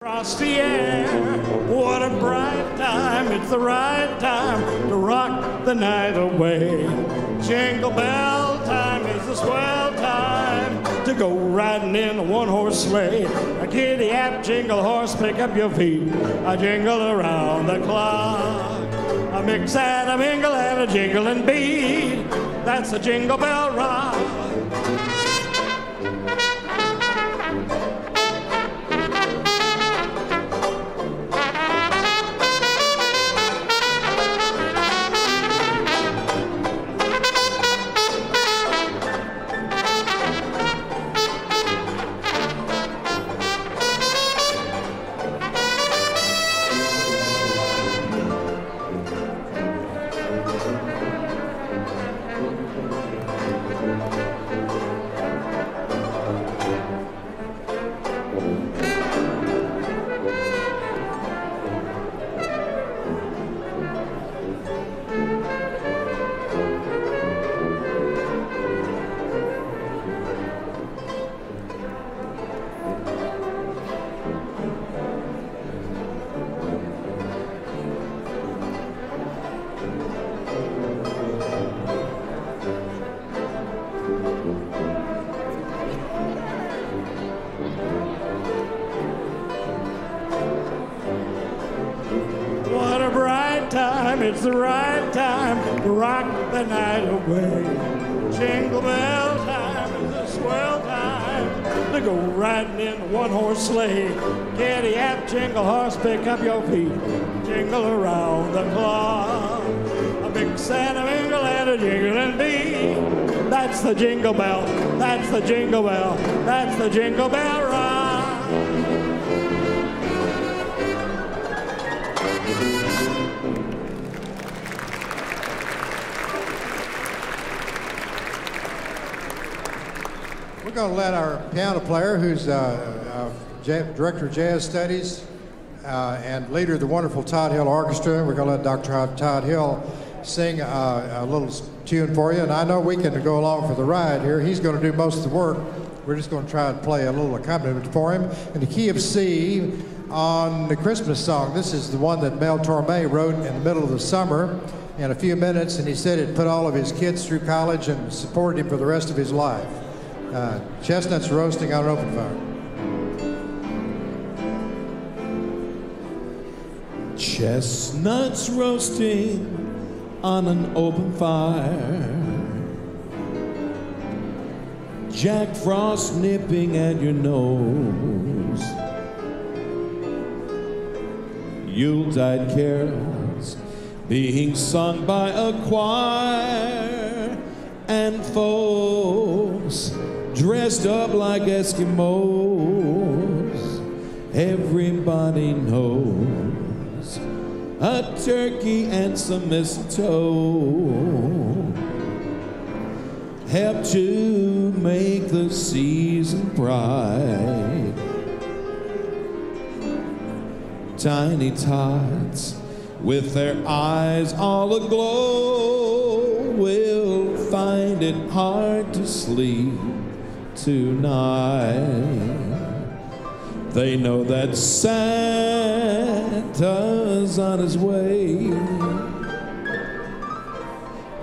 Across the air, what a bright time, it's the right time to rock the night away. Jingle bell time is the swell time to go riding in a one-horse sleigh. A giddy-up, jingle horse, pick up your feet, I jingle around the clock. A mix and a mingle and a jingling beat, that's a jingle bell rock. It's the right time to rock the night away. Jingle bell time is a swell time to go riding in a one-horse sleigh. Giddy up, jingle horse, pick up your feet, jingle around the clock. A big Santa mingle and a jingling beat. That's the jingle bell, that's the jingle bell, that's the jingle bell rock. We're going to let our piano player, who's Director of Jazz Studies and leader of the wonderful Todd Hill Orchestra, we're going to let Dr. Todd Hill sing a little tune for you. And I know we can go along for the ride here. He's going to do most of the work. We're just going to try and play a little accompaniment for him in the key of C on the Christmas song. This is the one that Mel Torme wrote in the middle of the summer in a few minutes, and he said it put all of his kids through college and supported him for the rest of his life. Chestnuts roasting on an open fire. Chestnuts roasting on an open fire, Jack Frost nipping at your nose, Yuletide carols being sung by a choir, and folks dressed up like Eskimos. Everybody knows a turkey and some mistletoe help to make the season bright. Tiny tots with their eyes all aglow will find it hard to sleep tonight. They know that Santa's on his way.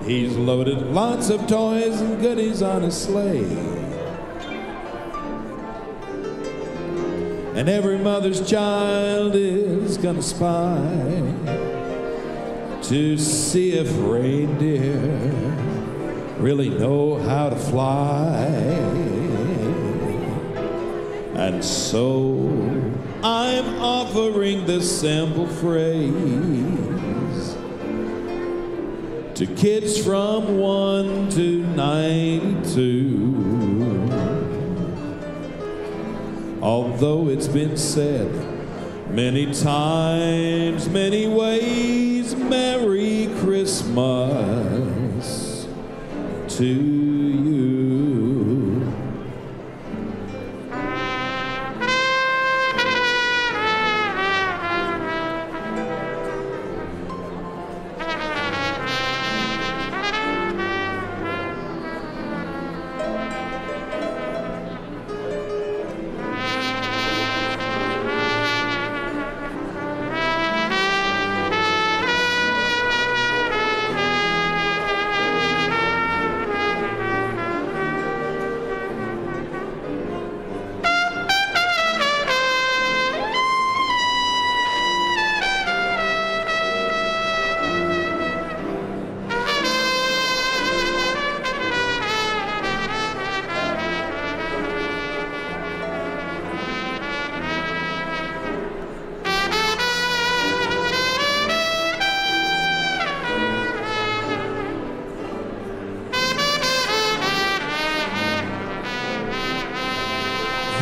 He's loaded lots of toys and goodies on his sleigh. And every mother's child is gonna spy to see if reindeer really know how to fly. And so I'm offering this simple phrase to kids from 1 to 92. Although it's been said many times, many ways, Merry Christmas to you.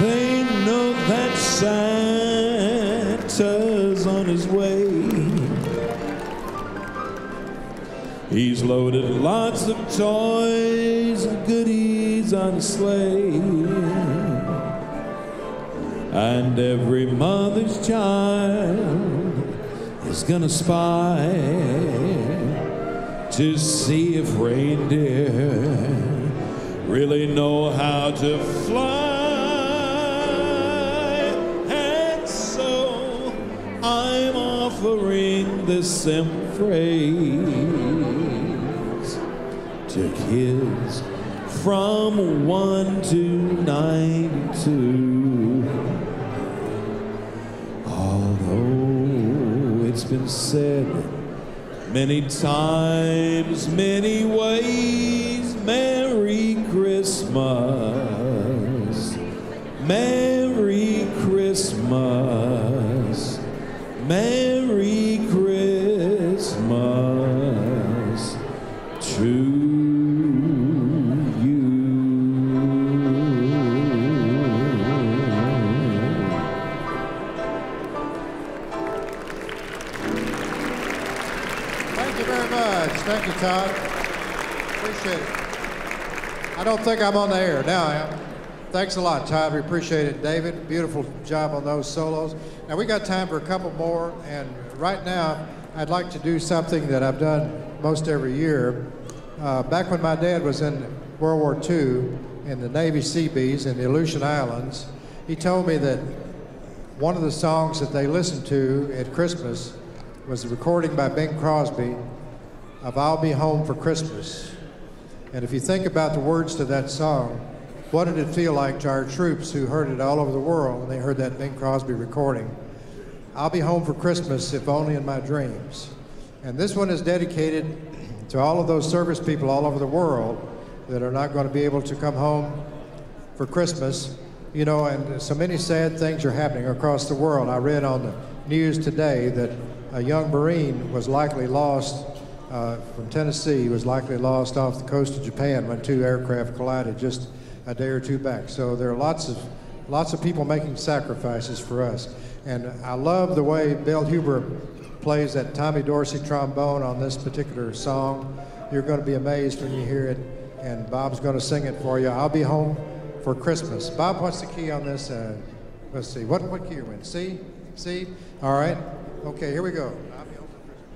They know that Santa's on his way. He's loaded lots of toys and goodies on a sleigh. And every mother's child is gonna spy to see if reindeer really know how to fly. And so I'm offering this simple phrase to kids from 1 to 92. Although it's been said many times, many ways, Merry Christmas, Merry Christmas, Merry Christmas to you. Thank you very much. Thank you, Todd. Appreciate it. I don't think I'm on the air. Now I am. Thanks a lot, Todd. We appreciate it. David, beautiful job on those solos. Now we got time for a couple more, and right now I'd like to do something that I've done most every year. Back when my dad was in World War II in the Navy Seabees in the Aleutian Islands, he told me that one of the songs that they listened to at Christmas was a recording by Bing Crosby of I'll Be Home for Christmas. And if you think about the words to that song, what did it feel like to our troops who heard it all over the world when they heard that Bing Crosby recording? I'll be home for Christmas, if only in my dreams. And this one is dedicated to all of those service people all over the world that are not going to be able to come home for Christmas. You know, and so many sad things are happening across the world. I read on the news today that a young Marine was likely lost from Tennessee, was likely lost off the coast of Japan when 2 aircraft collided just a day or 2 back. So there are lots of people making sacrifices for us. And I love the way Bill Huber plays that Tommy Dorsey trombone on this particular song. You're going to be amazed when you hear it, and Bob's going to sing it for you. I'll be home for Christmas. Bob, what's the key on this? Let's see. What key are we in? C? C? All right. Okay, here we go. I'll be home for Christmas.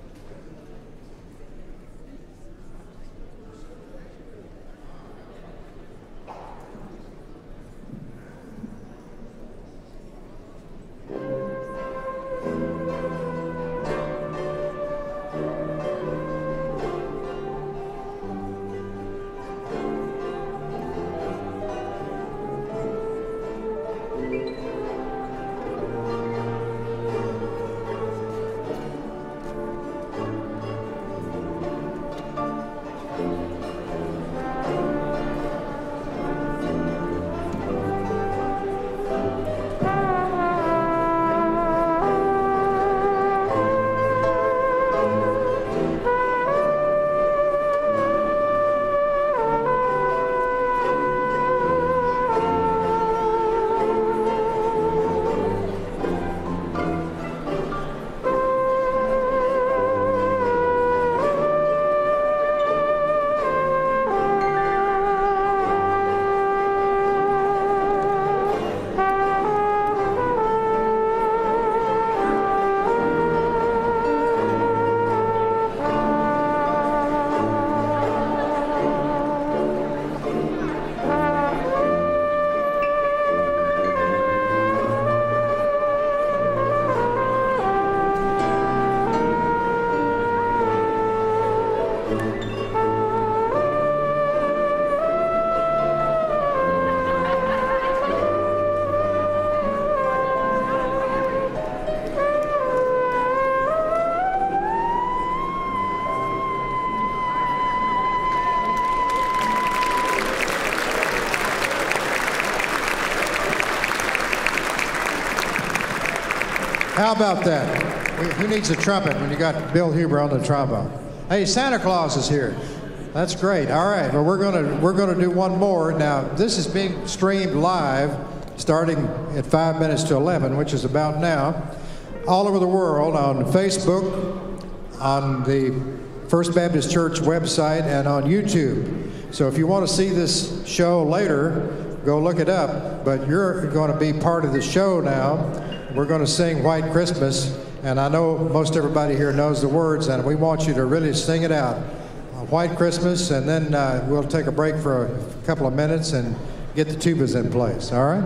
How about that? Who needs a trumpet when you got Bill Huber on the trombone? Hey, Santa Claus is here. That's great. All right. Well, we're gonna do one more. Now, this is being streamed live starting at 5 minutes to 11, which is about now, all over the world on Facebook, on the First Baptist Church website, and on YouTube. So if you want to see this show later, go look it up. But you're going to be part of the show now. We're going to sing White Christmas, and I know most everybody here knows the words, and we want you to really sing it out. White Christmas, and then we'll take a break for a couple of minutes and get the tubas in place, all right?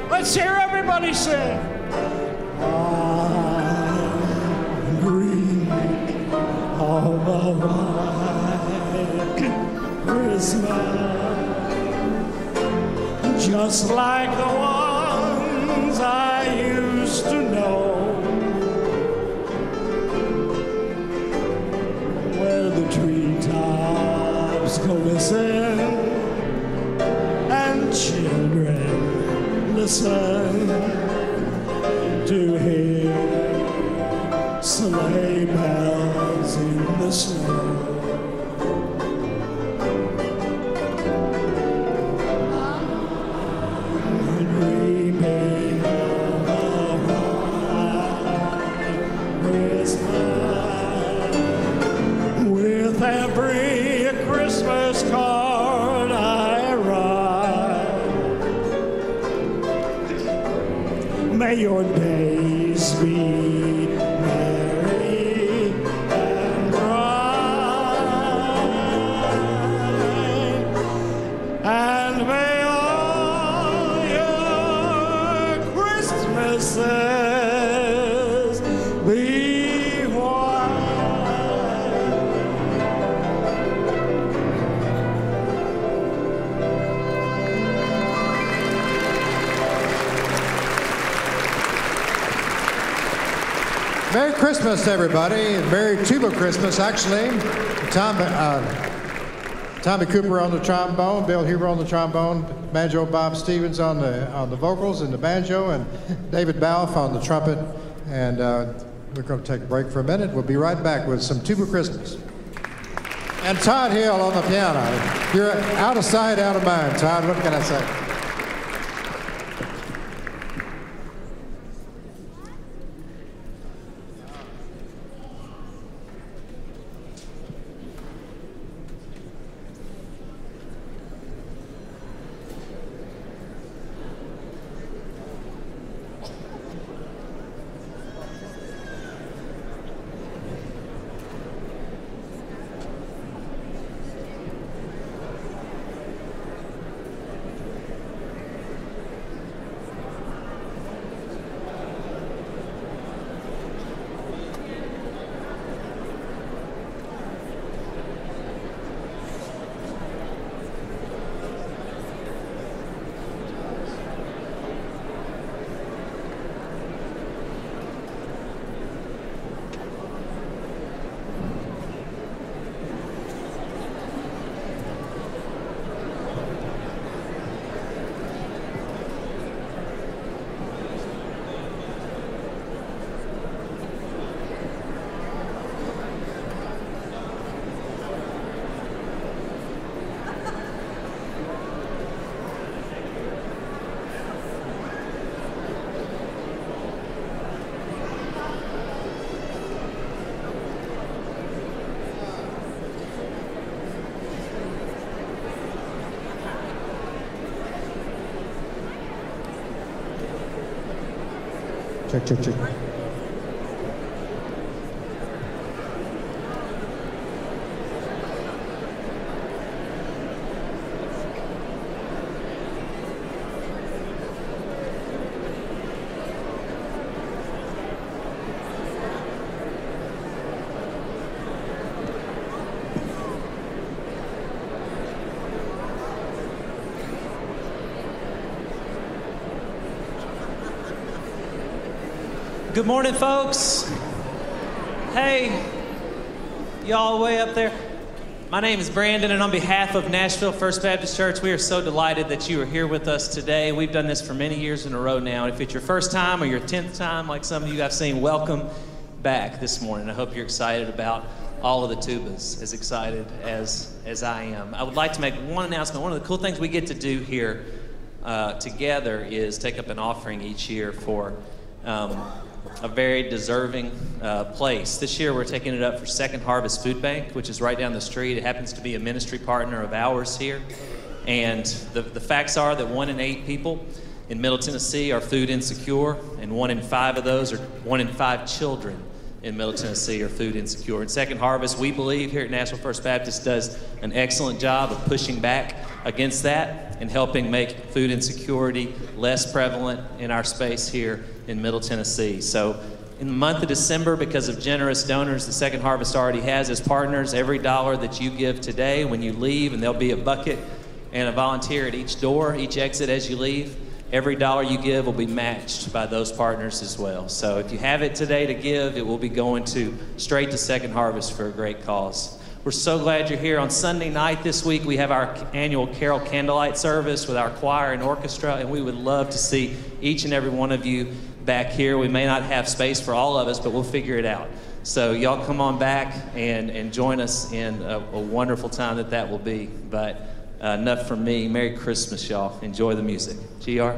Let's hear everybody sing. I'm green of a white Christmas, just like the ones I used to know, where the treetops glisten and children listen to hear sleigh bells in the snow. I'm dreaming of a white Christmas, with every Christmas card I write. May your days be merry and bright, and may all your Christmases be Merry Christmas, everybody. Merry Tuba Christmas, actually. Tommy Cooper on the trombone, Bill Huber on the trombone, banjo Bob Stevens on the vocals and the banjo, and David Balfe on the trumpet. And we're going to take a break for a minute. We'll be right back with some Tuba Christmas. And Todd Hill on the piano. You're out of sight, out of mind, Todd. What can I say? Check, check, check. Good morning, folks. Hey, y'all way up there. My name is Brandon, and on behalf of Nashville First Baptist Church, we are so delighted that you are here with us today. We've done this for many years in a row now. If it's your first time or your 10th time, like some of you I've seen, welcome back this morning. I hope you're excited about all of the tubas, as excited as I am. I would like to make one announcement. One of the cool things we get to do here together is take up an offering each year for a very deserving place. This year we're taking it up for Second Harvest Food Bank, which is right down the street. It happens to be a ministry partner of ours here. And the facts are that 1 in 8 people in Middle Tennessee are food insecure, and 1 in 5 of those, or 1 in 5 children in Middle Tennessee are food insecure. And Second Harvest, we believe here at Nashville First Baptist, does an excellent job of pushing back against that and helping make food insecurity less prevalent in our space here in Middle Tennessee. So in the month of December, because of generous donors the Second Harvest already has as partners, every dollar that you give today when you leave, and there'll be a bucket and a volunteer at each door, each exit as you leave, every dollar you give will be matched by those partners as well. So if you have it today to give, it will be going straight to Second Harvest for a great cause. We're so glad you're here. On Sunday night this week, we have our annual Carol Candlelight service with our choir and orchestra, and we would love to see each and every one of you back here. We may not have space for all of us, but we'll figure it out. So y'all come on back and join us in a wonderful time that will be. But enough from me. Merry Christmas, y'all. Enjoy the music. GR.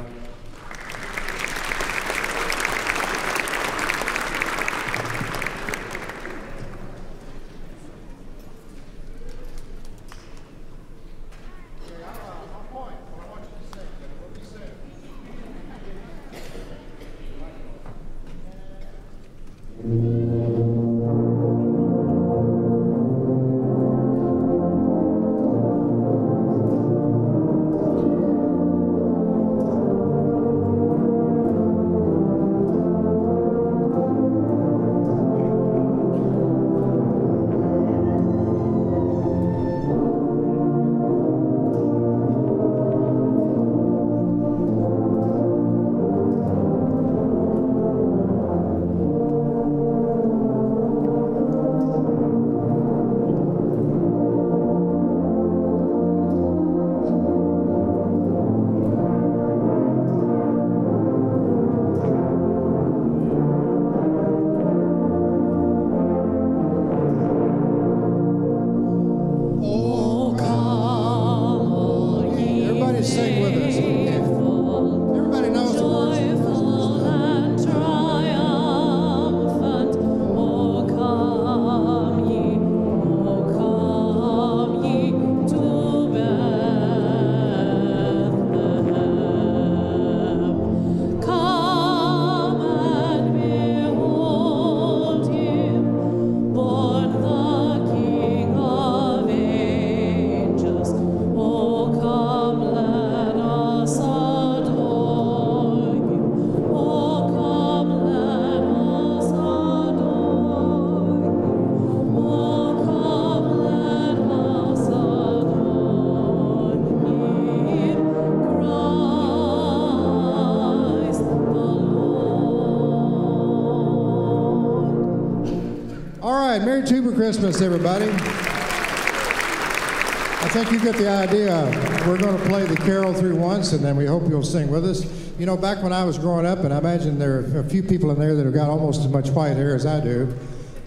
Merry Tuba Christmas, everybody. I think you get the idea. We're going to play the carol through once, and then we hope you'll sing with us. You know, back when I was growing up, and I imagine there are a few people in there that have got almost as much white hair as I do,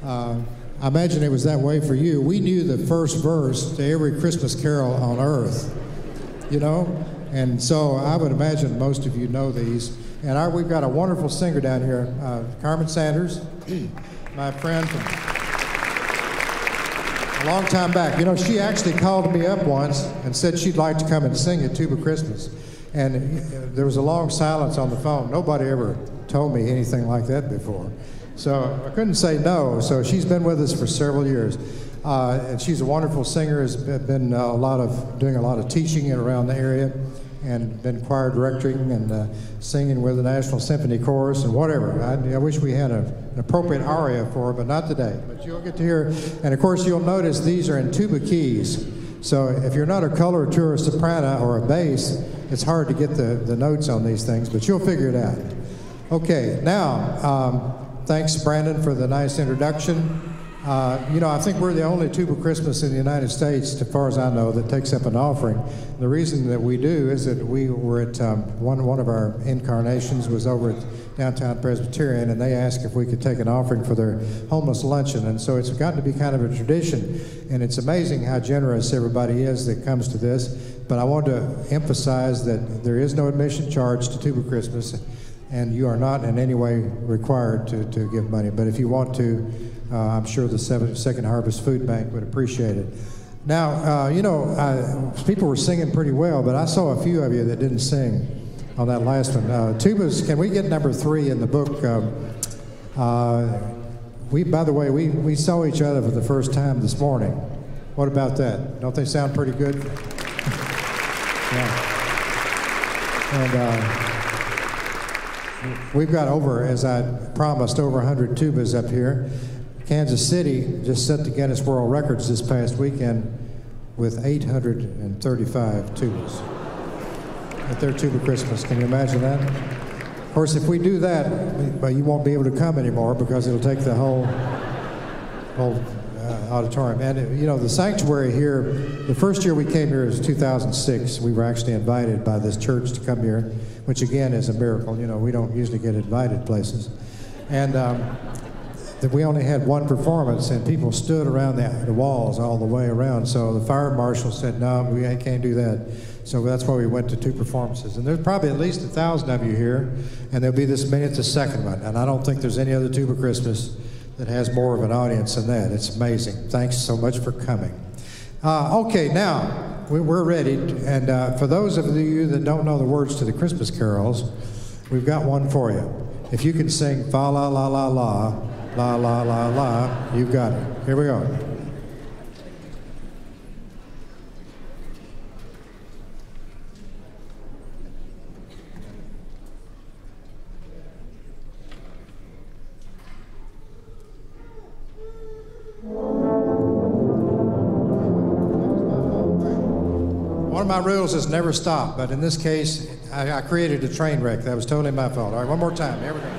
I imagine it was that way for you. We knew the first verse to every Christmas carol on earth, you know? And so I would imagine most of you know these. And we've got a wonderful singer down here, Carmen Sanders, my friend from a long time back. You know, she actually called me up once and said she'd like to come and sing at Tuba Christmas. And there was a long silence on the phone. Nobody ever told me anything like that before. So I couldn't say no. So she's been with us for several years. And she's a wonderful singer, has been doing a lot of teaching around the area, and been choir directing and singing with the National Symphony Chorus and whatever. I wish we had an appropriate aria for her, but not today. But you'll get to hear, and of course you'll notice these are in tuba keys. So if you're not a coloratura, soprano, or a bass, it's hard to get the notes on these things, but you'll figure it out. Okay, now, thanks Brandon for the nice introduction. I think we're the only Tuba Christmas in the United States, as far as I know, that takes up an offering. The reason that we do is that we were at one of our incarnations was over at Downtown Presbyterian, and they asked if we could take an offering for their homeless luncheon, and so it's gotten to be kind of a tradition, and it's amazing how generous everybody is that comes to this. But I want to emphasize that there is no admission charge to Tuba Christmas, and you are not in any way required to give money. But if you want to, I'm sure the Second Harvest Food Bank would appreciate it. Now, people were singing pretty well, but I saw a few of you that didn't sing on that last one. Tubas, can we get number 3 in the book? By the way, we saw each other for the first time this morning. What about that? Don't they sound pretty good? Yeah. And we've got as I promised, over 100 tubas up here. Kansas City just set the Guinness World Records this past weekend with 835 tubas at their Tuba Christmas. Can you imagine that? Of course, if we do that, you won't be able to come anymore because it'll take the whole auditorium. And the sanctuary here, the first year we came here was 2006. We were actually invited by this church to come here, which again is a miracle. We don't usually get invited places. And that we only had one performance, and people stood around the walls all the way around. So the fire marshal said, no, we can't do that. So that's why we went to 2 performances. And there's probably at least 1,000 of you here, and there'll be this many at the second one. And I don't think there's any other Tuba Christmas that has more of an audience than that. It's amazing. Thanks so much for coming. Okay, now we're ready. And for those of you that don't know the words to the Christmas carols, we've got one for you. If you can sing fa la la la la, la la la la, you've got it. Here we go. One of my rules is never stop, but in this case, I created a train wreck. That was totally my fault. All right, one more time. Here we go.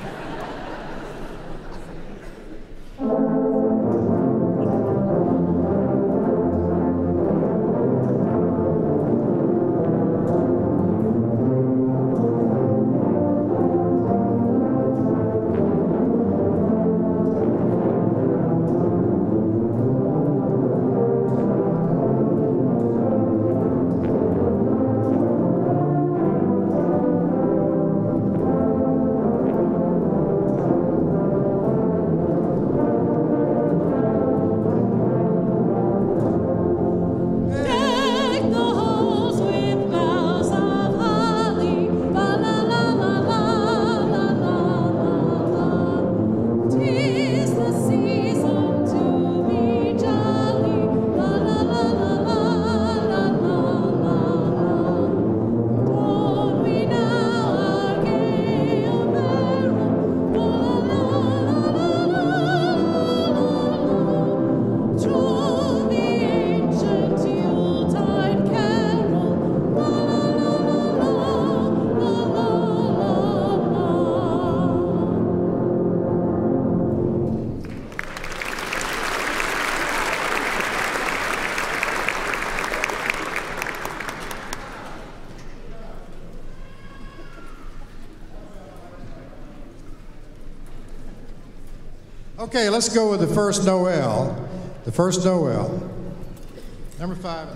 Okay, let's go with the first Noel. The first Noel. Number 5.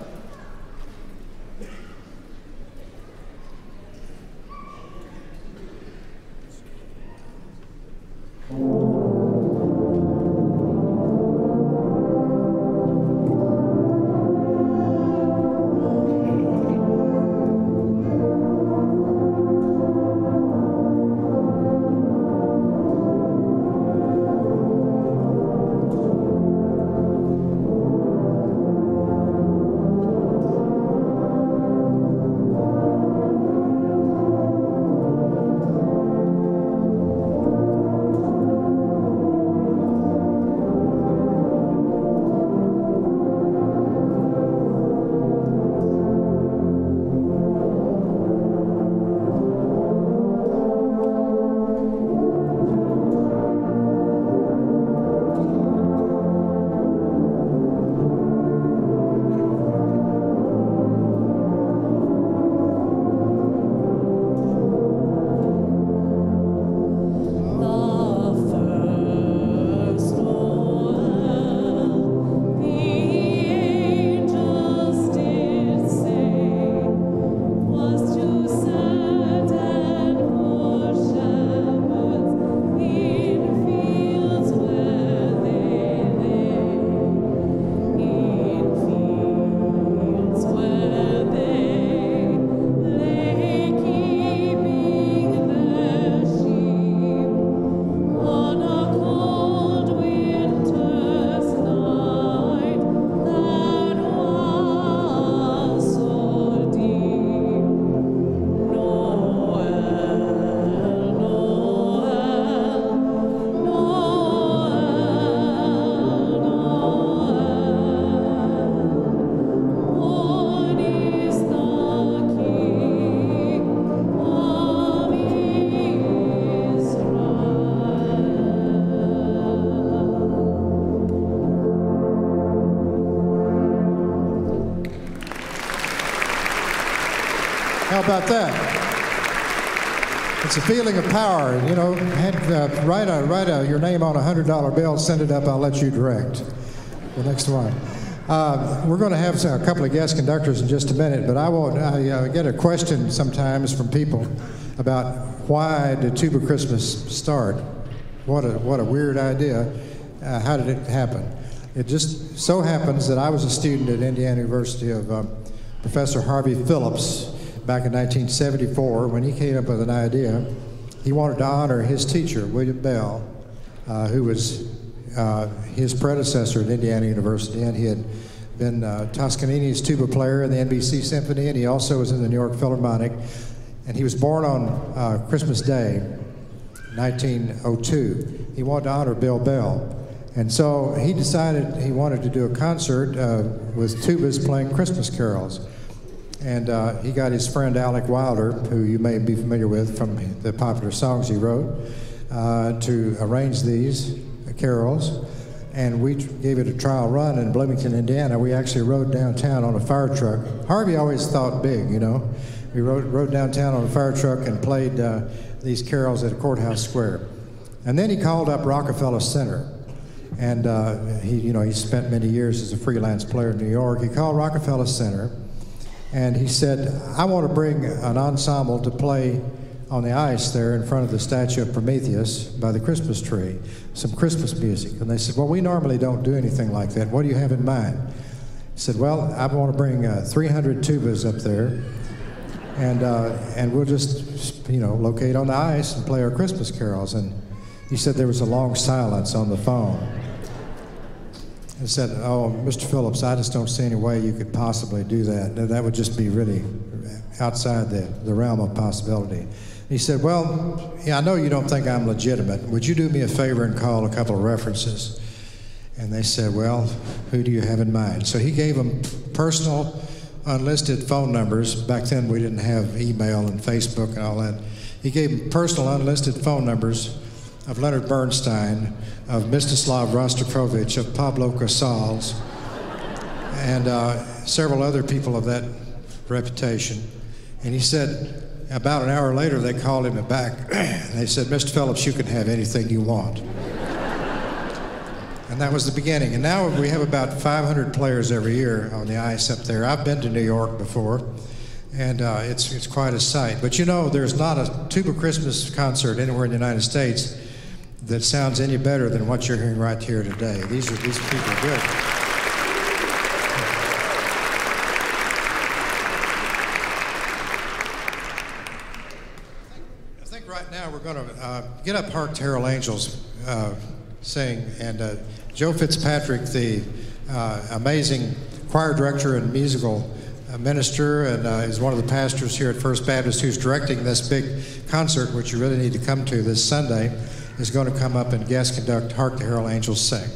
about that? It's a feeling of power. You know, write your name on a $100 bill, send it up, I'll let you direct the next one. We're going to have a couple of guest conductors in just a minute, but I get a question sometimes from people about why did Tuba Christmas start? What a weird idea. How did it happen? It just so happens that I was a student at Indiana University of Professor Harvey Phillips back in 1974. When he came up with an idea, he wanted to honor his teacher, William Bell, who was his predecessor at Indiana University, and he had been Toscanini's tuba player in the NBC Symphony, and he also was in the New York Philharmonic. And he was born on Christmas Day, 1902. He wanted to honor Bill Bell. And so he decided he wanted to do a concert with tubas playing Christmas carols. And he got his friend Alec Wilder, who you may be familiar with from the popular songs he wrote, to arrange these carols. And we gave it a trial run in Bloomington, Indiana. We actually rode downtown on a fire truck. Harvey always thought big, you know. We rode downtown on a fire truck and played these carols at Courthouse Square. And then he called up Rockefeller Center. And he spent many years as a freelance player in New York. He called Rockefeller Center, and he said, I want to bring an ensemble to play on the ice there in front of the statue of Prometheus by the Christmas tree, some Christmas music. And they said, well, we normally don't do anything like that. What do you have in mind? He said, well, I want to bring 300 tubas up there, and we'll just, locate on the ice and play our Christmas carols. And he said there was a long silence on the phone. He said, oh, Mr. Phillips, I just don't see any way you could possibly do that. That would just be really outside the realm of possibility. He said, well, yeah, I know you don't think I'm legitimate. Would you do me a favor and call a couple of references? And they said, well, who do you have in mind? So he gave them personal, unlisted phone numbers. Back then we didn't have email and Facebook and all that. He gave them personal, unlisted phone numbers of Leonard Bernstein, of Mstislav Rostropovich, of Pablo Casals, and several other people of that reputation. And he said, about an hour later, they called him back, and they said, Mr. Phillips, you can have anything you want. And that was the beginning. And now we have about 500 players every year on the ice up there. I've been to New York before, and it's quite a sight. But there's not a Tuba Christmas concert anywhere in the United States that sounds any better than what you're hearing right here today. These people are good. I think right now we're going to get up Hark the Herald Angels sing, and Joe Fitzpatrick, the amazing choir director and musical minister, and is one of the pastors here at First Baptist who's directing this big concert, which you really need to come to this Sunday, is going to come up and guest conduct Hark the Herald Angels Sing.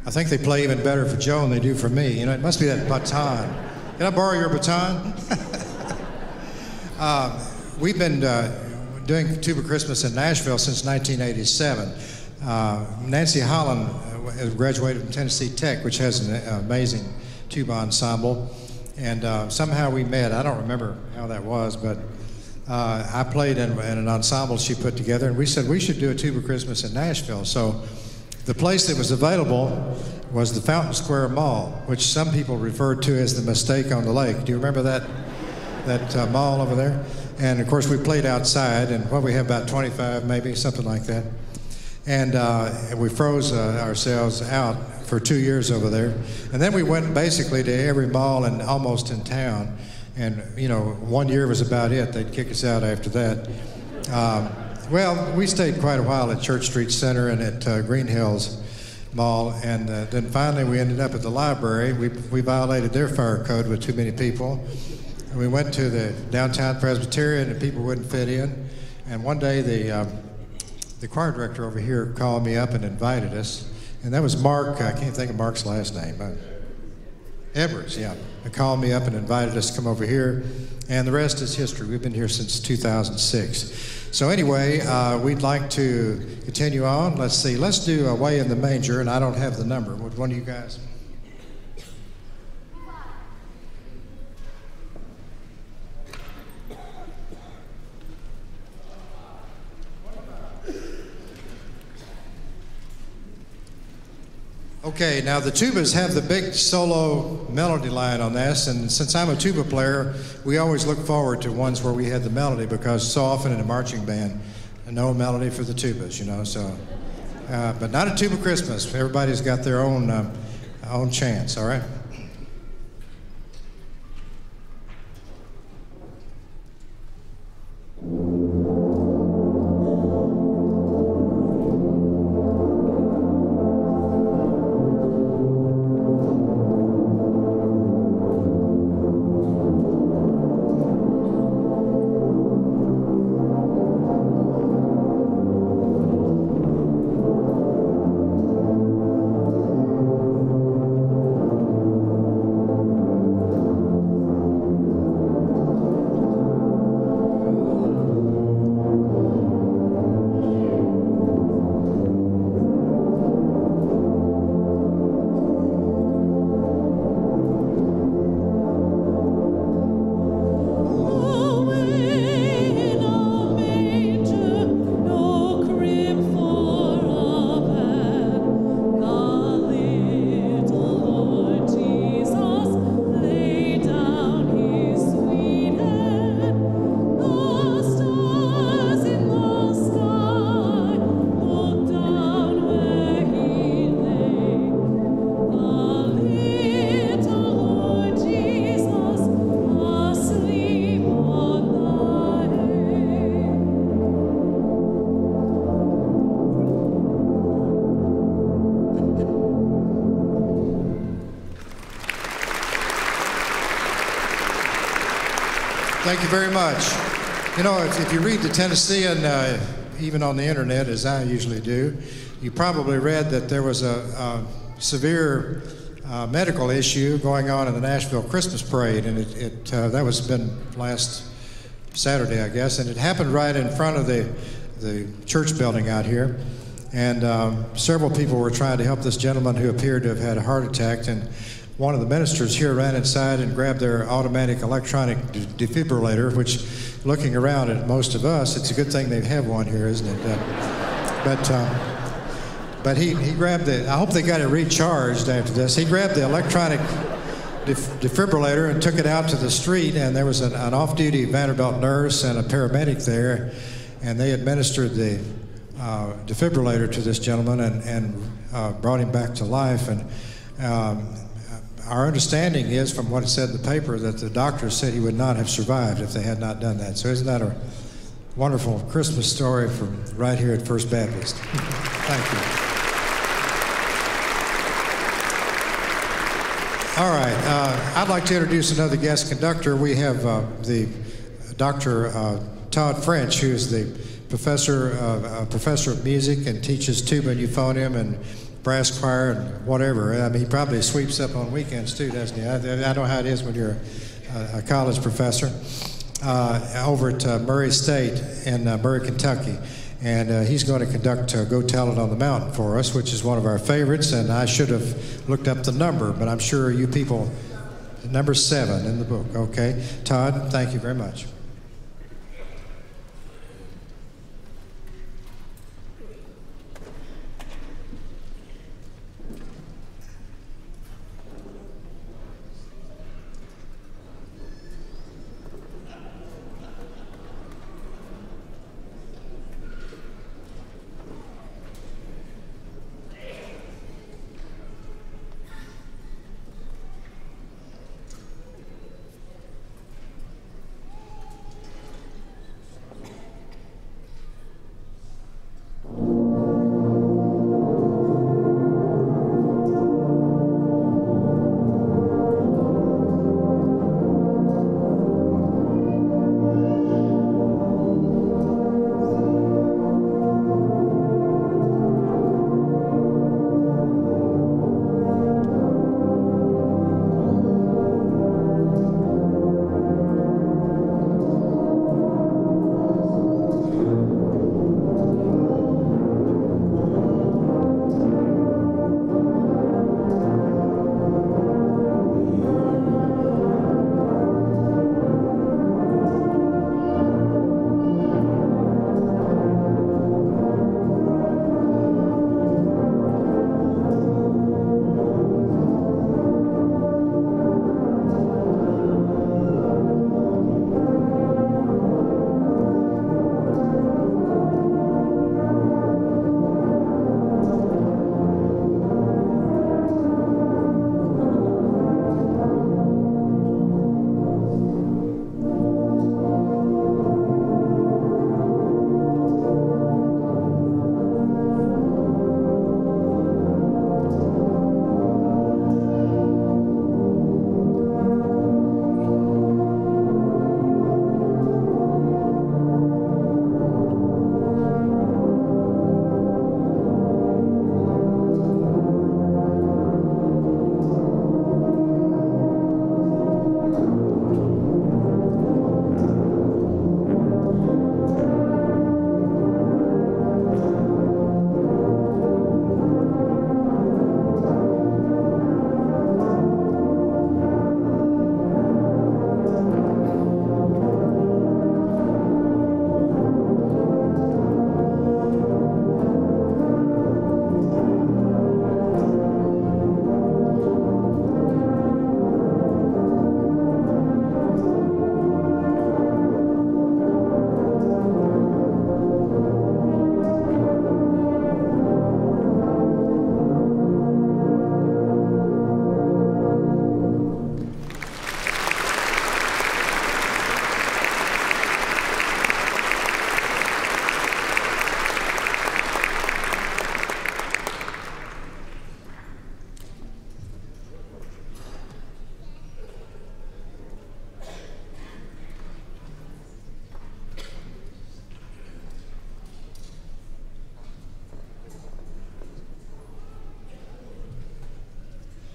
I think they play even better for Joe than they do for me. You know, it must be that baton. Can I borrow your baton? We've been doing Tuba Christmas in Nashville since 1987. Nancy Holland graduated from Tennessee Tech, which has an amazing tuba ensemble. And somehow we met. I don't remember how that was, but I played in an ensemble she put together, and we said we should do a Tuba Christmas in Nashville. So the place that was available was the Fountain Square Mall, which some people referred to as the Mistake on the Lake. Do you remember that mall over there? And of course we played outside, and we have about 25 maybe, something like that. And we froze ourselves out for 2 years over there. And then we went basically to every mall and almost in town. And, you know, 1 year was about it. They'd kick us out after that. Well, we stayed quite a while at Church Street Center and at Green Hills Mall. And then finally we ended up at the library. We violated their fire code with too many people. And we went to the downtown Presbyterian and people wouldn't fit in. And one day the choir director over here called me up and invited us. And that was Mark, I can't think of Mark's last name. Edwards, yeah. He called me up and invited us to come over here. And the rest is history. We've been here since 2006. So anyway, we'd like to continue on. Let's see, let's do Away in the Manger, and I don't have the number. Would one of you guys? Okay, now the tubas have the big solo melody line on this, and since I'm a tuba player, we always look forward to ones where we had the melody, because so often in a marching band, no melody for the tubas, you know, so. But not a Tuba Christmas. Everybody's got their own chance, all right? Thank you very much. You know, if you read the Tennessean, even on the internet, as I usually do, you probably read that there was a severe medical issue going on in the Nashville Christmas Parade, and that was been last Saturday, I guess, and it happened right in front of the church building out here. And several people were trying to help this gentleman who appeared to have had a heart attack, and one of the ministers here ran inside and grabbed their automatic electronic defibrillator, which, looking around at most of us, it's a good thing they have one here, isn't it? But he grabbed I hope they got it recharged after this. He grabbed the electronic defibrillator and took it out to the street, and there was an off-duty Vanderbilt nurse and a paramedic there, and they administered the defibrillator to this gentleman and brought him back to life. And our understanding is, from what it said in the paper, that the doctors said he would not have survived if they had not done that. So isn't that a wonderful Christmas story from right here at First Baptist? Thank you. All right, I'd like to introduce another guest conductor. We have the Dr. Todd French, who's the professor of music and teaches tuba and euphonium and brass choir and whatever. I mean, he probably sweeps up on weekends too, doesn't he? I know how it is when you're a college professor over at Murray State in Murray, Kentucky. And he's going to conduct Go Tell It on the Mountain for us, which is one of our favorites. And I should have looked up the number, but I'm sure you people, number 7 in the book. Okay. Todd, thank you very much.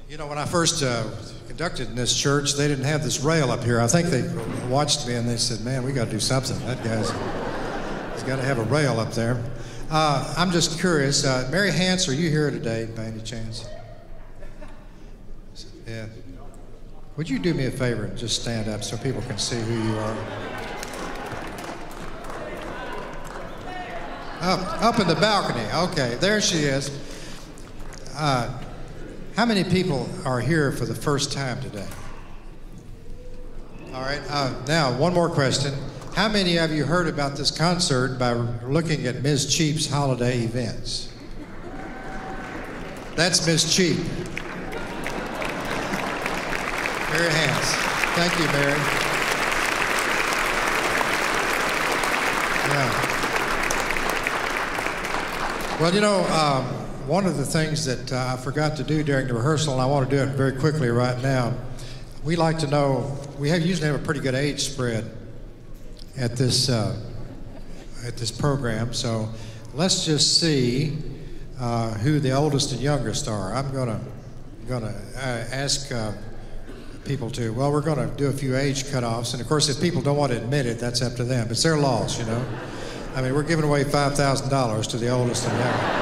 You know, when I first conducted in this church, they didn't have this rail up here. I think they watched me and they said, man, we got to do something. That he's got to have a rail up there. I'm just curious. Mary Hance, are you here today by any chance? Yeah. Would you do me a favor and just stand up so people can see who you are? Up in the balcony. Okay, there she is. How many people are here for the first time today? All right, now one more question. How many of you heard about this concert by looking at Ms. Cheap's holiday events? That's Ms. Cheap. Mary Hance. Thank you, Mary. Yeah. Well, you know, one of the things that I forgot to do during the rehearsal, and I want to do it very quickly right now, we like to know, we usually have a pretty good age spread at this program, so let's just see who the oldest and youngest are. I'm gonna ask people to. Well, we're gonna do a few age cutoffs, and of course, if people don't want to admit it, that's up to them. It's their loss, you know. I mean, we're giving away $5,000 to the oldest and youngest.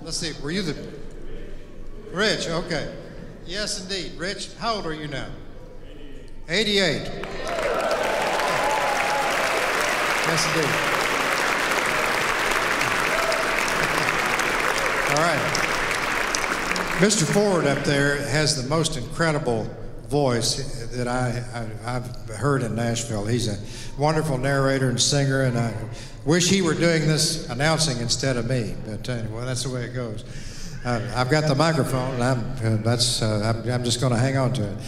Let's see, were you the... Rich, okay. Yes, indeed. Rich, how old are you now? 88. Yes, indeed. All right. Mr. Ford up there has the most incredible voice that I've heard in Nashville. He's a wonderful narrator and singer, and I wish he were doing this announcing instead of me. But anyway, that's the way it goes. I've got the microphone, and I'm just going to hang on to it.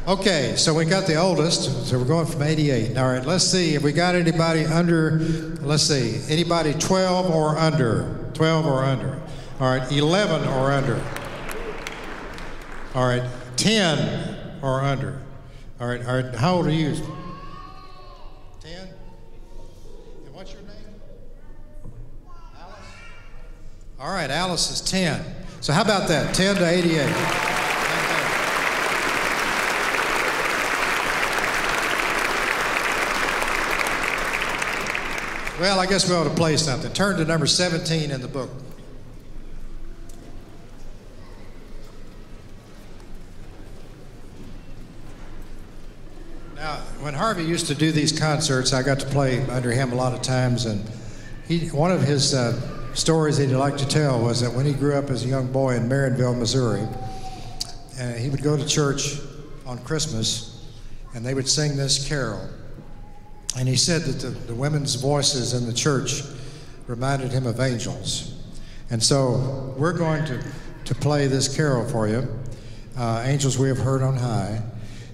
Okay, so we got the oldest, so we're going from 88. All right, let's see if we got anybody under. Let's see, anybody 12 or under? 12 or under. All right, 11 or under. All right, 10 or under. All right, how old are you? 10? And what's your name? Alice? All right, Alice is 10. So how about that, 10 to 88? Well, I guess we ought to play something. Turn to number 17 in the book. Now, when Harvey used to do these concerts, I got to play under him a lot of times, and one of his stories that he liked to tell was that when he grew up as a young boy in Marineville, Missouri, he would go to church on Christmas, and they would sing this carol. And he said that the women's voices in the church reminded him of angels. And so we're going to play this carol for you, Angels We Have Heard on High.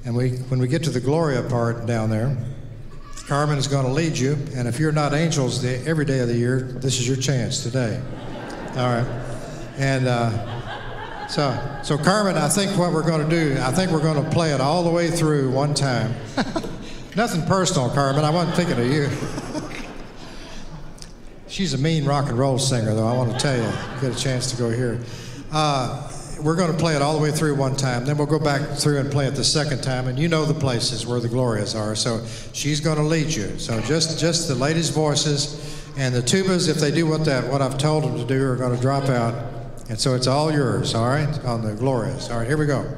And when we get to the Gloria part down there, Carmen is going to lead you. And if you're not angels every day of the year, this is your chance today. All right. And so Carmen, I think what we're going to do, I think we're going to play it all the way through one time. Nothing personal, Carmen. I wasn't thinking of you. She's a mean rock and roll singer, though. I want to tell you. Get a chance to go hear it. We're going to play it all the way through one time. Then we'll go back through and play it the second time. And you know the places where the Glorias are. So she's going to lead you. So just the ladies' voices and the tubas, if they do what I've told them to do, are going to drop out. And so it's all yours, all right, on the Glorias. All right, here we go.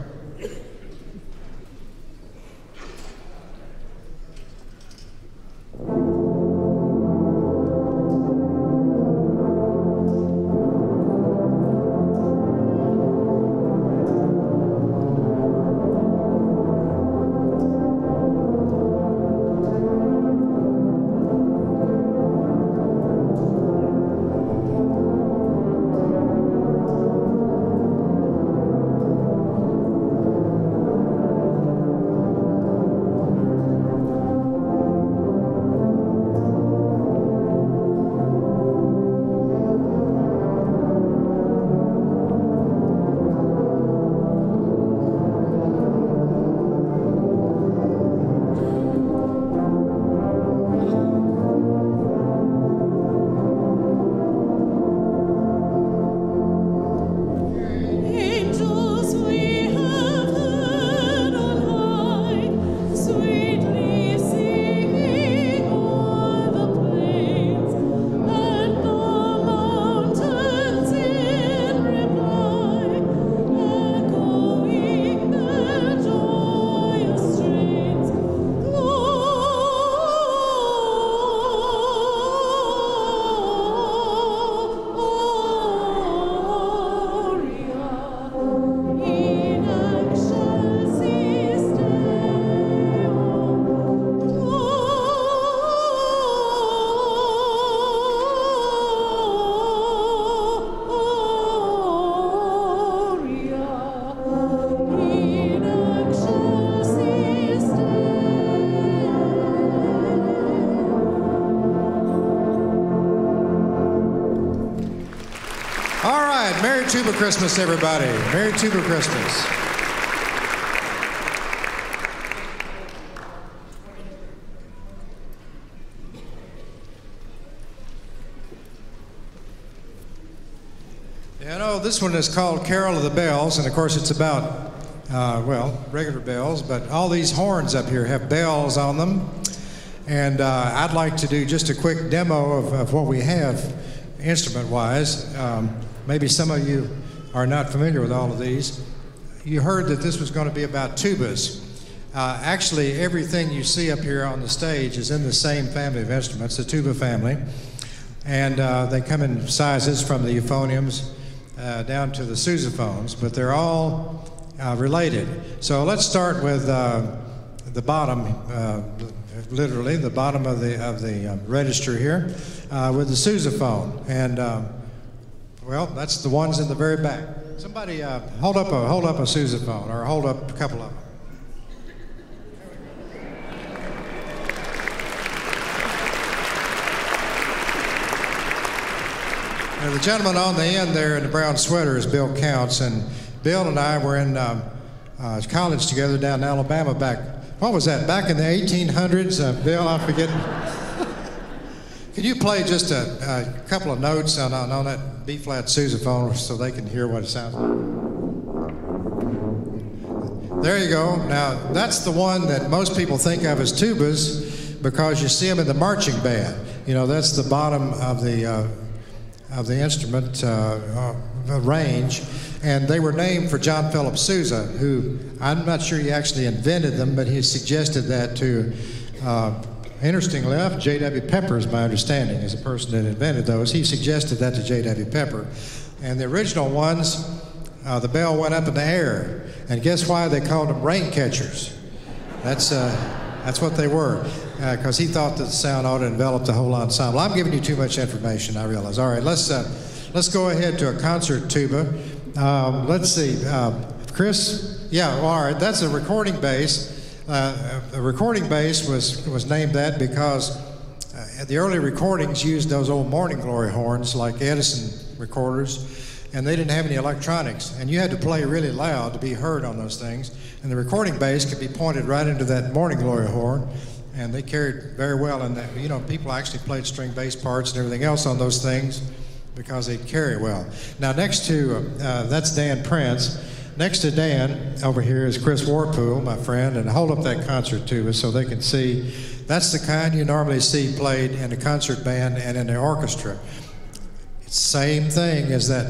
Merry Tuba Christmas, everybody. Merry Tuba Christmas. You know, this one is called Carol of the Bells, and of course it's about, well, regular bells, but all these horns up here have bells on them. And I'd like to do just a quick demo of what we have instrument-wise. Maybe some of you are not familiar with all of these. You heard that this was going to be about tubas. Actually, everything you see up here on the stage is in the same family of instruments, the tuba family. And they come in sizes from the euphoniums down to the sousaphones, but they're all related. So let's start with the bottom, literally the bottom of the register here, with the sousaphone. And well, that's the ones in the very back. Somebody hold up a sousaphone, or hold up a couple of them. Now, the gentleman on the end there in the brown sweater is Bill Counts, and Bill and I were in college together down in Alabama back, what was that, back in the 1800s? Bill, I'm forgetting. Could you play just a couple of notes on that B-flat sousaphone so they can hear what it sounds like? There you go. Now, that's the one that most people think of as tubas because you see them in the marching band. You know, that's the bottom of the instrument range, and they were named for John Philip Sousa, who I'm not sure he actually invented them, but he suggested that to, interestingly enough, J.W. Pepper is my understanding, is the person that invented those. He suggested that to J.W. Pepper. And the original ones, the bell went up in the air, and guess why they called them rain catchers? That's what they were, because he thought that the sound ought to envelop the whole ensemble. I'm giving you too much information, I realize. All right, let's go ahead to a concert tuba. Let's see, Chris? Yeah, well, all right, that's a recording bass. The recording bass was named that because the early recordings used those old Morning Glory horns like Edison recorders, and they didn't have any electronics, and you had to play really loud to be heard on those things. And the recording bass could be pointed right into that Morning Glory horn, and they carried very well in that. You know, people actually played string bass parts and everything else on those things because they'd carry well. Now, next to, that's Dan Prince. Next to Dan over here is Chris Warpool, my friend, and hold up that concert tuba so they can see. That's the kind you normally see played in a concert band and in the orchestra. It's the same thing as that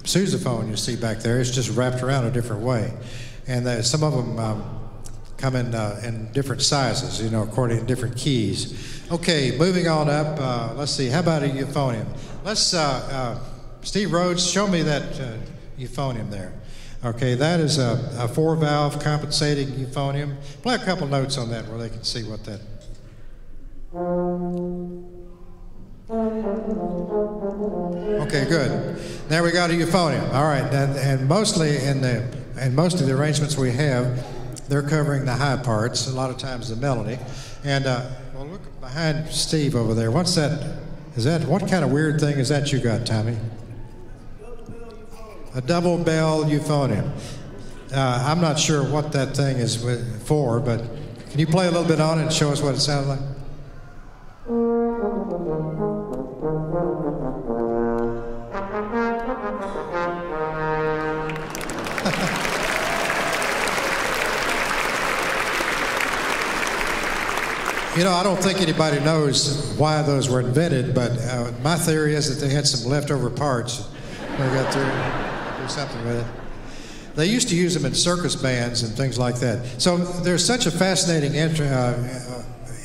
sousaphone you see back there. It's just wrapped around a different way. And some of them come in different sizes, you know, according to different keys. Okay, moving on up, let's see, how about a euphonium? Let's, Steve Rhodes, show me that euphonium there. Okay, that is a 4-valve compensating euphonium. Play a couple notes on that where they can see what that. Okay, good. Now we got a euphonium. All right, and mostly in most of the arrangements we have, they're covering the high parts, a lot of times the melody. And well, look behind Steve over there. What's that? What kind of weird thing is that you got, Tommy? A double bell euphonium. I'm not sure what that thing is for, but can you play a little bit on it and show us what it sounds like? You know, I don't think anybody knows why those were invented, but my theory is that they had some leftover parts. They got to do something with it. They used to use them in circus bands and things like that. So there's such a fascinating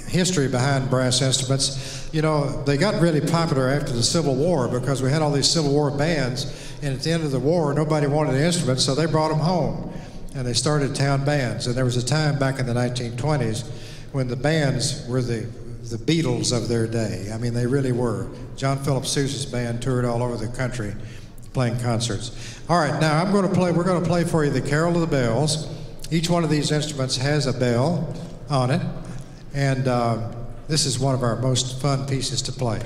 history behind brass instruments. You know, they got really popular after the Civil War because we had all these Civil War bands, and at the end of the war, nobody wanted instruments, so they brought them home, and they started town bands. And there was a time back in the 1920s when the bands were the Beatles of their day. I mean, they really were. John Philip Sousa's band toured all over the country playing concerts. All right, now we're going to play for you the Carol of the Bells. Each one of these instruments has a bell on it, and this is one of our most fun pieces to play.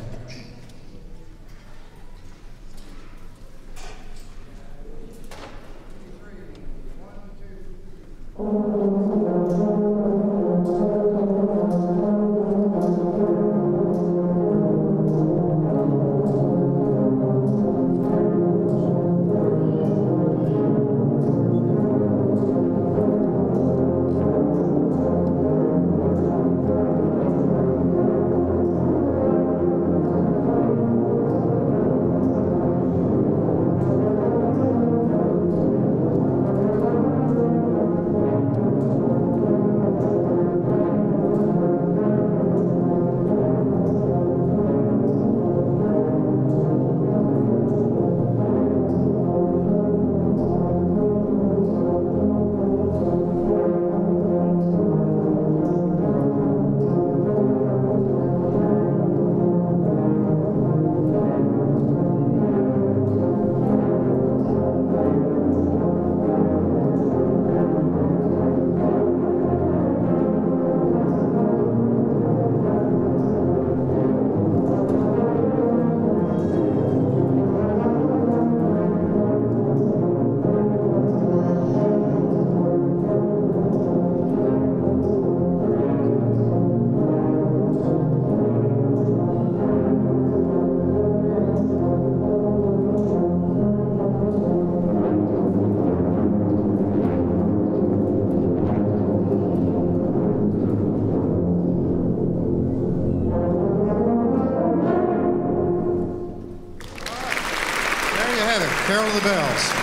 Carol of the Bells.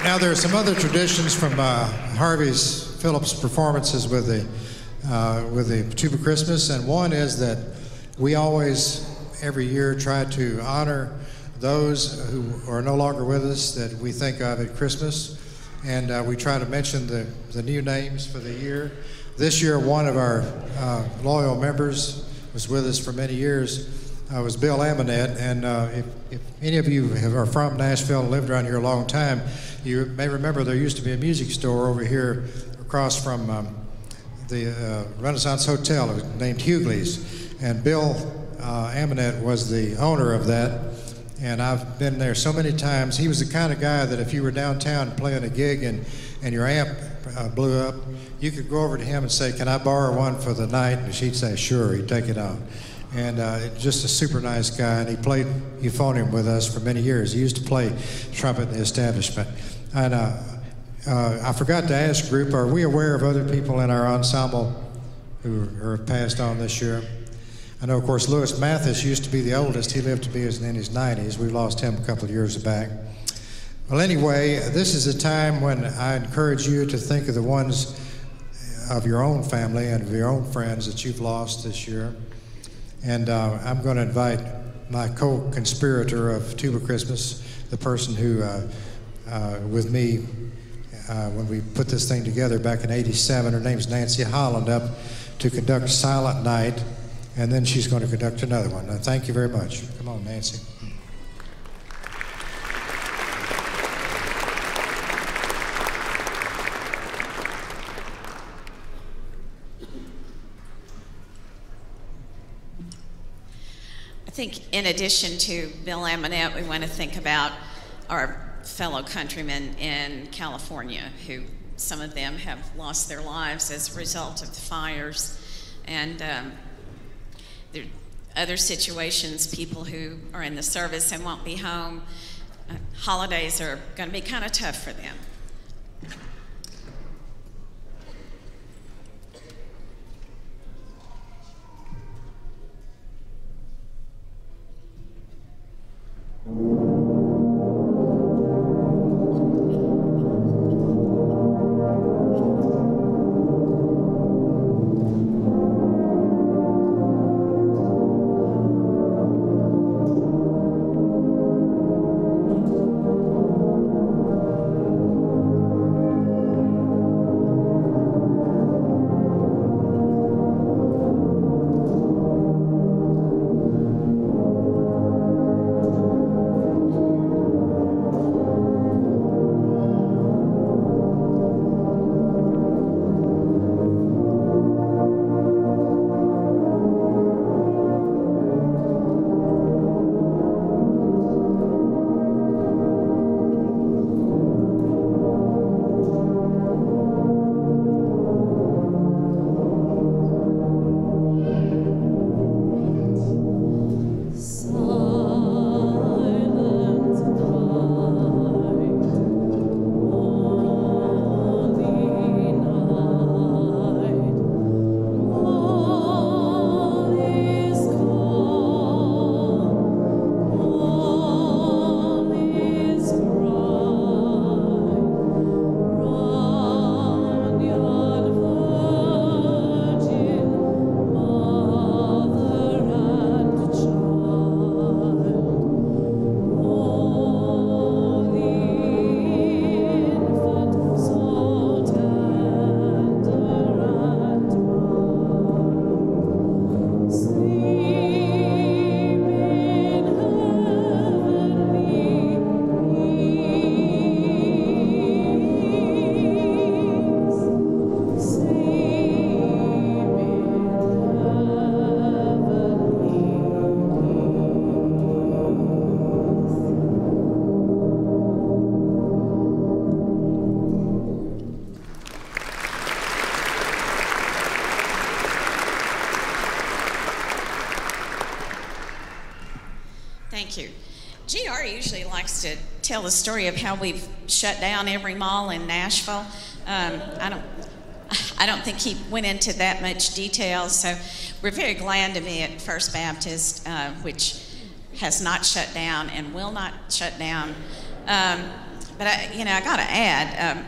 Now there are some other traditions from Harvey's Phillips performances with the Tuba Christmas, and one is that we always, every year, try to honor those who are no longer with us that we think of at Christmas, and we try to mention the new names for the year. This year, one of our loyal members was with us for many years. Was Bill Amonette, and if any of you are from Nashville and lived around here a long time, you may remember there used to be a music store over here across from the Renaissance Hotel. It was named Hughley's, and Bill Amonette was the owner of that, and I've been there so many times. He was the kind of guy that if you were downtown playing a gig and your amp blew up, you could go over to him and say, "Can I borrow one for the night?" And she'd say, "Sure." He'd take it out. And just a super nice guy, and he played euphonium with us for many years. He used to play trumpet in the establishment. And I forgot to ask group, are we aware of other people in our ensemble who are passed on this year? I know, of course, Louis Mathis used to be the oldest. He lived to be in his 90s. We lost him a couple of years back. Well, anyway, this is a time when I encourage you to think of the ones of your own family and of your own friends that you've lost this year. And I'm going to invite my co-conspirator of Tuba Christmas, the person who, with me, when we put this thing together back in '87, her name's Nancy Holland, up to conduct Silent Night, and then she's going to conduct another one. Now, thank you very much. Come on, Nancy. I think in addition to Bill Amonette, we want to think about our fellow countrymen in California, who some of them have lost their lives as a result of the fires. And there are other situations, people who are in the service and won't be home. Holidays are going to be kind of tough for them. likes to tell the story of how we've shut down every mall in Nashville. I don't think he went into that much detail, so we're very glad to be at First Baptist, which has not shut down and will not shut down. But I got to add, at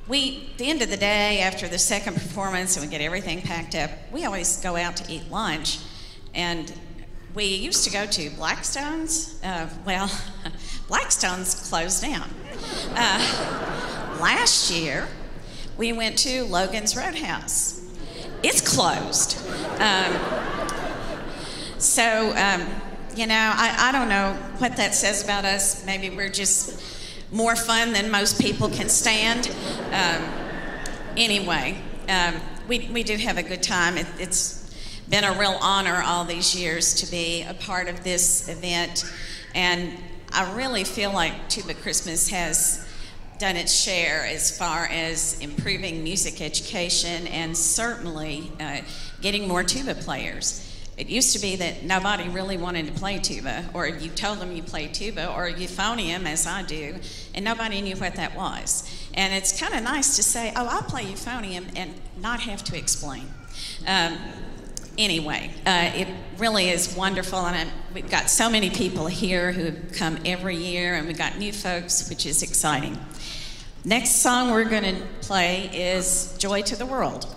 the end of the day, after the second performance, and we get everything packed up, we always go out to eat lunch, and we used to go to Blackstone's. Blackstone's closed down. Last year, we went to Logan's Roadhouse. It's closed. I don't know what that says about us. Maybe we're just more fun than most people can stand. We do have a good time. It's been a real honor all these years to be a part of this event, and I really feel like Tuba Christmas has done its share as far as improving music education and certainly getting more tuba players. It used to be that nobody really wanted to play tuba, or you told them you played tuba, or euphonium, as I do, and nobody knew what that was. And it's kind of nice to say, oh, I'll play euphonium, and not have to explain. It really is wonderful, and we've got so many people here who come every year, and we've got new folks, which is exciting. Next song we're going to play is Joy to the World.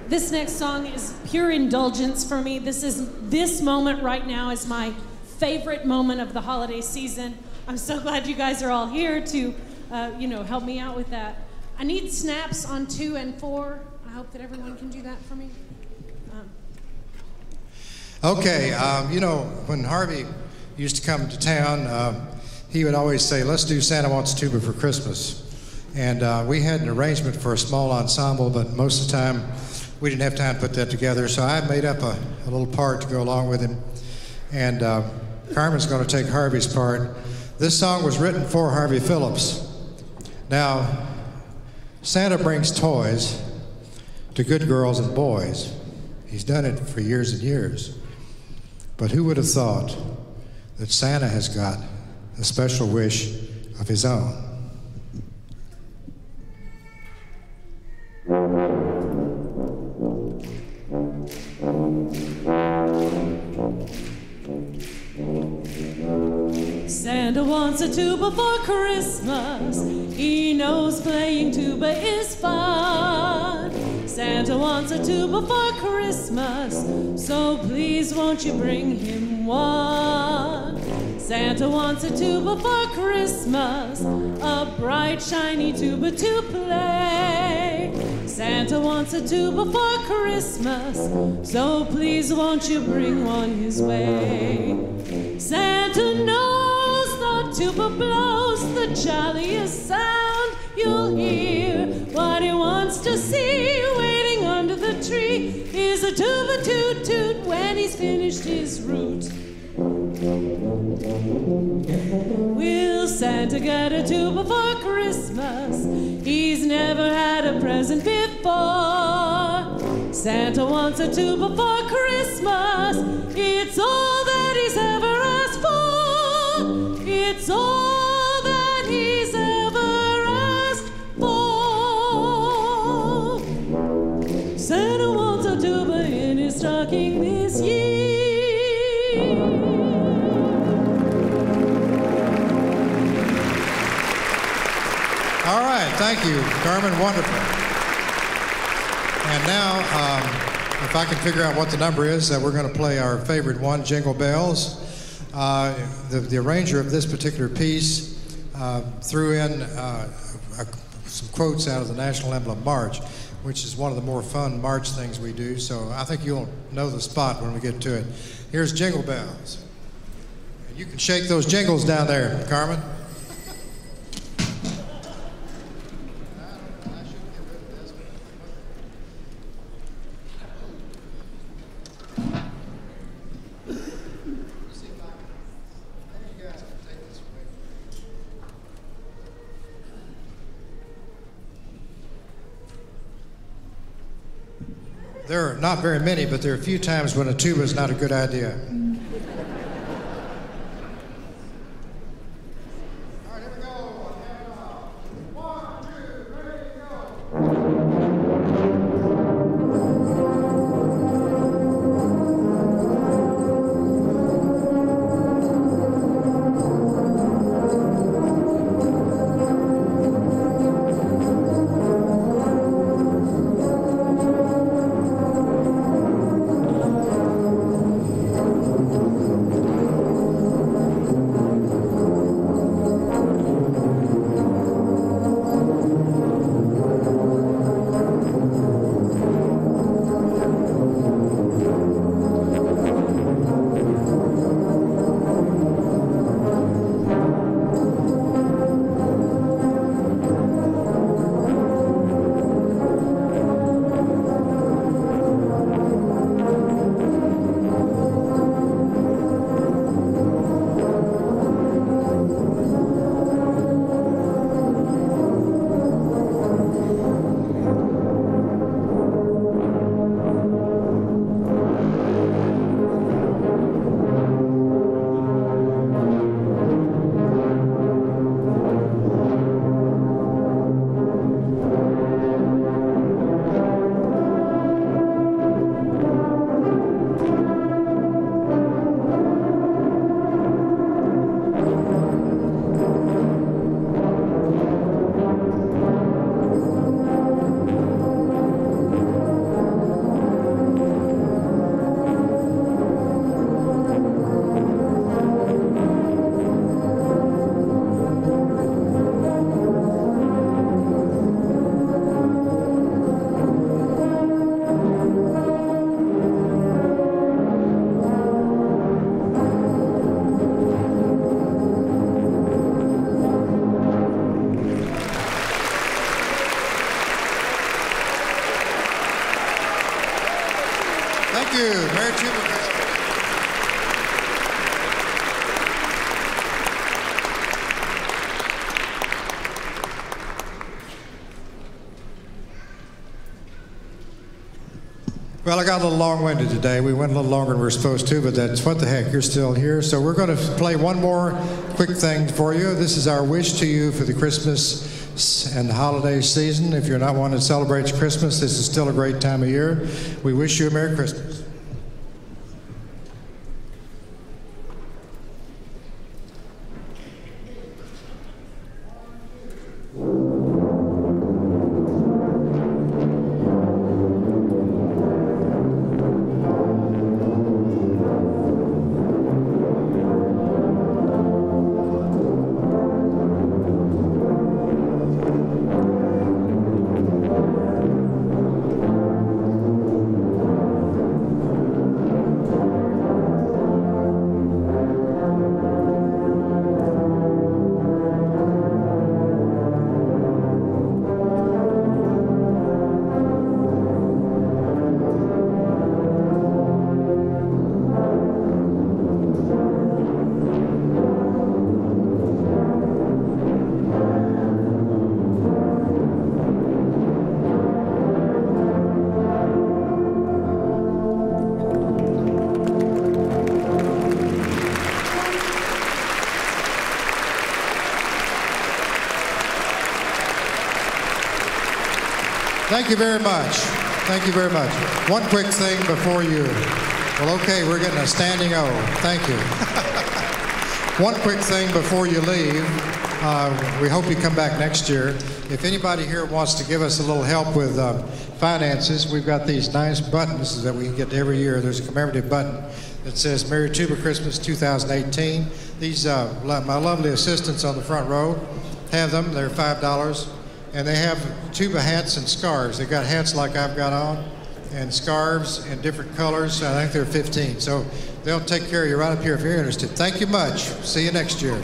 This next song is pure indulgence for me. This moment right now is my favorite moment of the holiday season. I'm so glad you guys are all here to, help me out with that. I need snaps on 2 and 4. I hope that everyone can do that for me. Okay, when Harvey used to come to town, he would always say, let's do Santa Wants Tuba for Christmas. And we had an arrangement for a small ensemble, but most of the time we didn't have time to put that together. So I made up a little part to go along with him. And Carmen's going to take Harvey's part. This song was written for Harvey Phillips. Now, Santa brings toys to good girls and boys. He's done it for years and years. But who would have thought that Santa has got a special wish of his own? Santa wants a tuba for Christmas. He knows playing tuba is fun. Santa wants a tuba for Christmas, so please won't you bring him one? Santa wants a tuba for Christmas, a bright shiny tuba to play. Santa wants a tuba for Christmas, so please won't you bring one his way? Santa knows tuba blows the jolliest sound you'll hear. What he wants to see waiting under the tree is a tuba toot toot when he's finished his route. Will Santa get a tuba for Christmas? He's never had a present before. Santa wants a tuba for Christmas. It's all that he's ever asked for. It's all that he's ever asked for. Santa wants a tuba in his stocking this year. All right, thank you, Carmen. Wonderful. And now, if I can figure out what the number is, we're going to play our favorite one, Jingle Bells. The arranger of this particular piece threw in some quotes out of the National Emblem March, which is one of the more fun march things we do, so I think you'll know the spot when we get to it. Here's Jingle Bells. And you can shake those jingles down there, Carmen. There are not very many, but there are a few times when a tuba is not a good idea. All right, here we go. One, two, three, Thank you. Merry Tuba Christmas. Well, I got a little long-winded today. We went a little longer than we were supposed to, but that's what the heck. You're still here. So we're going to play one more quick thing for you. This is our wish to you for the Christmas and holiday season. If you're not one that celebrates Christmas, this is still a great time of year. We wish you a Merry Christmas. Thank you very much. Thank you very much. One quick thing before you... Well, okay, we're getting a standing O. Thank you. One quick thing before you leave. We hope you come back next year. If anybody here wants to give us a little help with finances, we've got these nice buttons that we get every year. There's a commemorative button that says Merry Tuba Christmas 2018. These, my lovely assistants on the front row have them. They're $5. And they have tuba hats and scarves. They've got hats like I've got on and scarves in different colors. I think they're 15. So they'll take care of you right up here if you're interested. Thank you much. See you next year.